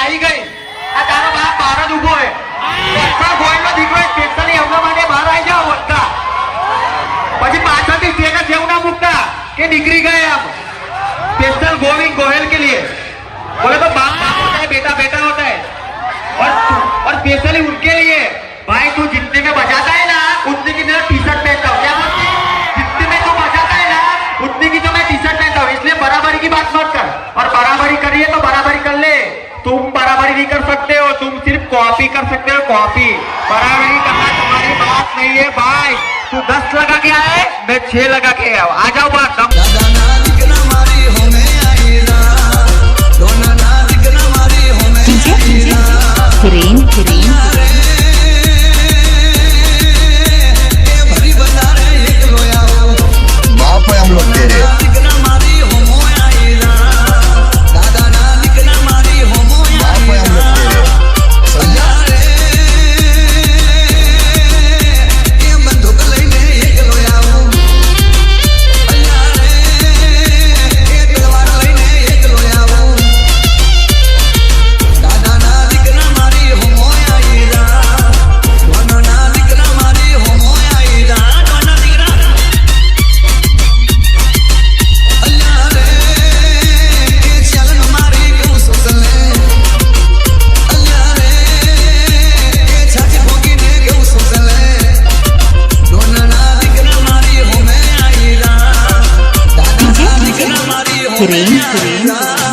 આવી ગઈ. આ તારો બાપ બહાર જ ઊભો છે. વડકા ગોળનો દીકરો સ્પેશિયલી એમના માટે બહાર આવી જાઓ વડકા. પછી પાછળથી સ્ટેટસ એવું ના મૂકતા કે નીકળી गए अब. स्पेशल गोविंद गोयल के लिए. बोले तो बाप बाप होता है, बेटा बेटा होता है. और स्पेशली उनके लिए भाई तू जितने में बजाता है ना उतने की मैं टी शर्ट पहनता हूँ. क्या बोलते हैं? जितने में तू बजाता है ना उतने की तो मैं टी शर्ट पहनता हूँ. इसलिए बराबरी की बात मत कर. और बराबरी करिए तो बराबरी कर ले. तुम बराबरी नहीं कर सकते हो, तुम सिर्फ कॉपी कर सकते हो. कॉपी बराबरी करना तुम्हारी बात नहीं है भाई. तू 10 लगा के आए, मैं 6 लगा के आया. आ जाओ बात. हिरेन बाप है हम लोग तेरे. हिरेन